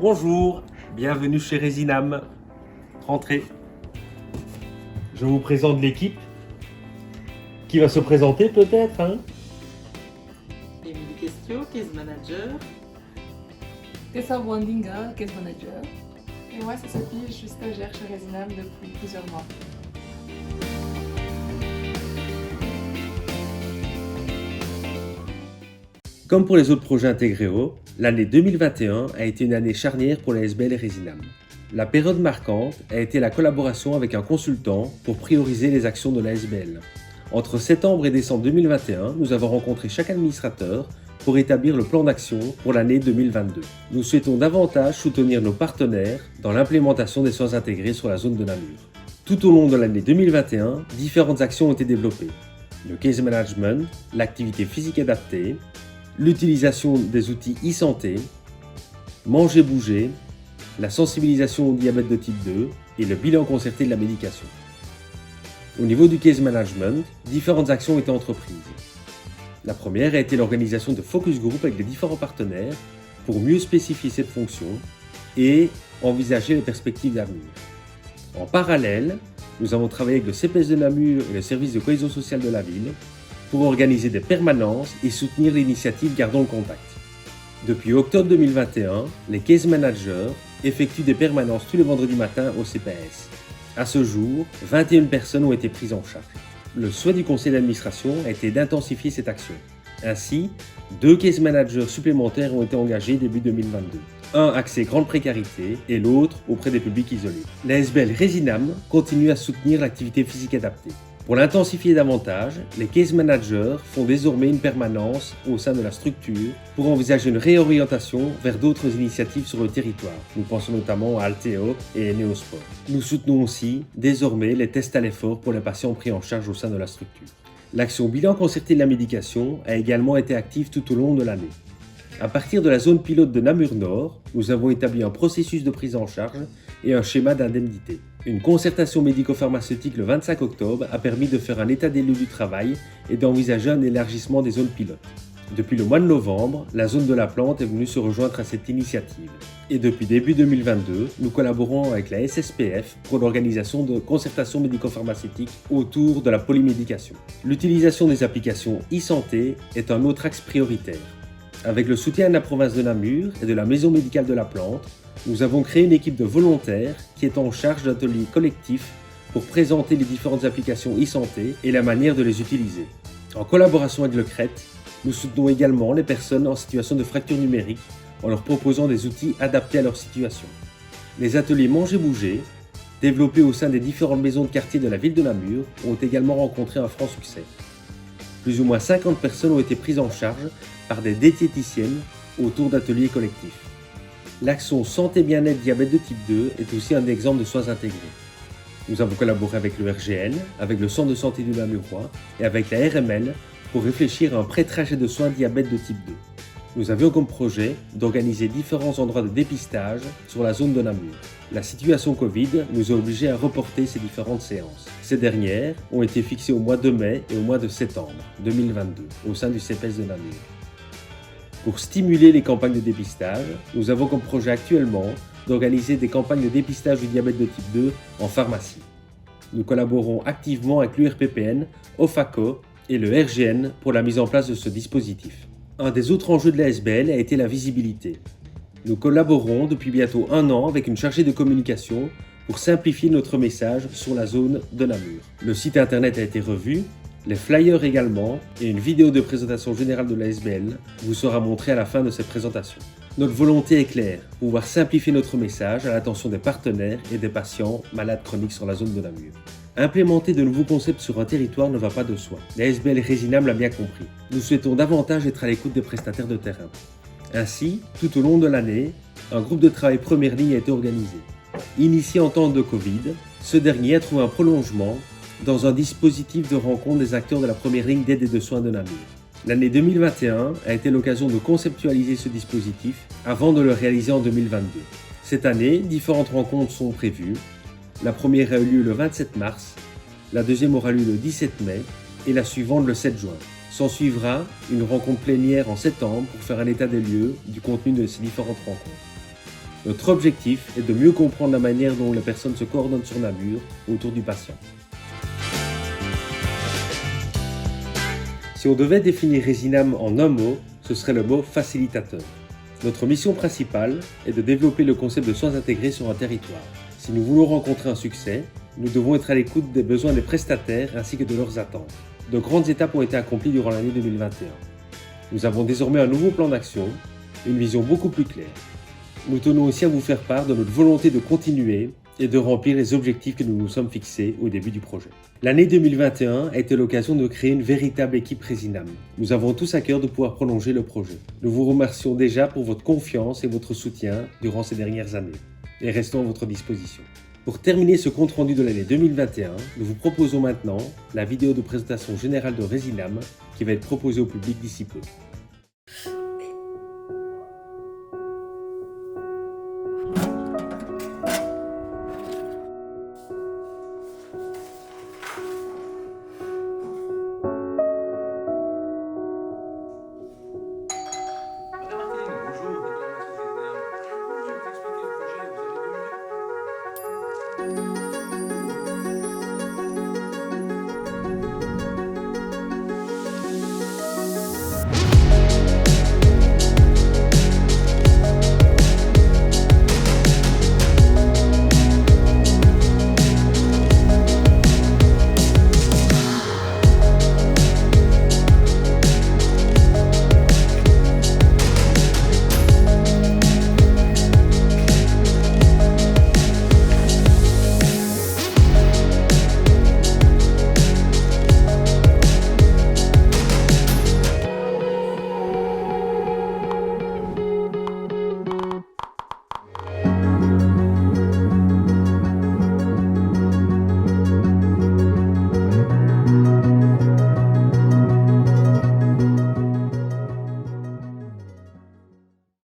Bonjour, bienvenue chez Resinam. Rentrez. Je vous présente l'équipe qui va se présenter peut-être. Émilie Questio, Case Manager. Tessa Wandinga, Case Manager. Et moi, c'est Sophie, je suis stagiaire chez Resinam depuis plusieurs mois. Comme pour les autres projets Integréo, l'année 2021 a été une année charnière pour la SBL et Resinam. La période marquante a été la collaboration avec un consultant pour prioriser les actions de la SBL. Entre septembre et décembre 2021, nous avons rencontré chaque administrateur pour établir le plan d'action pour l'année 2022. Nous souhaitons davantage soutenir nos partenaires dans l'implémentation des soins intégrés sur la zone de Namur. Tout au long de l'année 2021, différentes actions ont été développées. Le case management, l'activité physique adaptée, l'utilisation des outils e-santé, manger-bouger, la sensibilisation au diabète de type 2 et le bilan concerté de la médication. Au niveau du case management, différentes actions ont été entreprises. La première a été l'organisation de focus group avec les différents partenaires pour mieux spécifier cette fonction et envisager les perspectives d'avenir. En parallèle, nous avons travaillé avec le CPS de Namur et le service de cohésion sociale de la ville pour organiser des permanences et soutenir l'initiative Gardons le contact. Depuis octobre 2021, les case managers effectuent des permanences tous les vendredis matins au CPS. À ce jour, 21 personnes ont été prises en charge. Le souhait du conseil d'administration a été d'intensifier cette action. Ainsi, 2 case managers supplémentaires ont été engagés début 2022. Un axé grande précarité et l'autre auprès des publics isolés. La SBL Resinam continue à soutenir l'activité physique adaptée. Pour l'intensifier davantage, les case managers font désormais une permanence au sein de la structure pour envisager une réorientation vers d'autres initiatives sur le territoire. Nous pensons notamment à Alteo et Neosport. Nous soutenons aussi désormais les tests à l'effort pour les patients pris en charge au sein de la structure. L'action bilan concerté de la médication a également été active tout au long de l'année. À partir de la zone pilote de Namur Nord, nous avons établi un processus de prise en charge et un schéma d'indemnité. Une concertation médico-pharmaceutique le 25 octobre a permis de faire un état des lieux du travail et d'envisager un élargissement des zones pilotes. Depuis le mois de novembre, la zone de la plante est venue se rejoindre à cette initiative. Et depuis début 2022, nous collaborons avec la SSPF pour l'organisation de concertations médico-pharmaceutiques autour de la polymédication. L'utilisation des applications e-santé est un autre axe prioritaire. Avec le soutien de la province de Namur et de la maison médicale de la plante, nous avons créé une équipe de volontaires qui est en charge d'ateliers collectifs pour présenter les différentes applications e-santé et la manière de les utiliser. En collaboration avec le CRET, nous soutenons également les personnes en situation de fracture numérique en leur proposant des outils adaptés à leur situation. Les ateliers Manger-Bouger, développés au sein des différentes maisons de quartier de la ville de Namur, ont également rencontré un franc succès. Plus ou moins 50 personnes ont été prises en charge par des diététiciennes autour d'ateliers collectifs. L'action Santé Bien-être Diabète de type 2 est aussi un exemple de soins intégrés. Nous avons collaboré avec le RGN, avec le Centre de santé du Namurois et avec la RML pour réfléchir à un pré-trajet de soins diabète de type 2. Nous avions comme projet d'organiser différents endroits de dépistage sur la zone de Namur. La situation Covid nous a obligés à reporter ces différentes séances. Ces dernières ont été fixées au mois de mai et au mois de septembre 2022 au sein du CPS de Namur. Pour stimuler les campagnes de dépistage, nous avons comme projet actuellement d'organiser des campagnes de dépistage du diabète de type 2 en pharmacie. Nous collaborons activement avec l'URPPN, OFACO et le RGN pour la mise en place de ce dispositif. Un des autres enjeux de la SBL a été la visibilité. Nous collaborons depuis bientôt 1 an avec une chargée de communication pour simplifier notre message sur la zone de Namur. Le site internet a été revu, les flyers également, et une vidéo de présentation générale de la SBL vous sera montrée à la fin de cette présentation. Notre volonté est claire, pouvoir simplifier notre message à l'attention des partenaires et des patients malades chroniques sur la zone de Namur. Implémenter de nouveaux concepts sur un territoire ne va pas de soi. La SBL Resinam l'a bien compris. Nous souhaitons davantage être à l'écoute des prestataires de terrain. Ainsi, tout au long de l'année, un groupe de travail première ligne a été organisé. Initié en temps de Covid, ce dernier a trouvé un prolongement dans un dispositif de rencontre des acteurs de la première ligne d'aide et de soins de Namur. L'année 2021 a été l'occasion de conceptualiser ce dispositif avant de le réaliser en 2022. Cette année, différentes rencontres sont prévues. La première a eu lieu le 27 mars, la deuxième aura lieu le 17 mai et la suivante le 7 juin. S'en suivra une rencontre plénière en septembre pour faire un état des lieux du contenu de ces différentes rencontres. Notre objectif est de mieux comprendre la manière dont les personnes se coordonnent sur Namur autour du patient. Si on devait définir Resinam en un mot, ce serait le mot facilitateur. Notre mission principale est de développer le concept de soins intégrés sur un territoire. Si nous voulons rencontrer un succès, nous devons être à l'écoute des besoins des prestataires ainsi que de leurs attentes. De grandes étapes ont été accomplies durant l'année 2021. Nous avons désormais un nouveau plan d'action, une vision beaucoup plus claire. Nous tenons aussi à vous faire part de notre volonté de continuer et de remplir les objectifs que nous nous sommes fixés au début du projet. L'année 2021 a été l'occasion de créer une véritable équipe Resinam. Nous avons tous à cœur de pouvoir prolonger le projet. Nous vous remercions déjà pour votre confiance et votre soutien durant ces dernières années et restons à votre disposition. Pour terminer ce compte-rendu de l'année 2021, nous vous proposons maintenant la vidéo de présentation générale de Resinam qui va être proposée au public d'ici peu.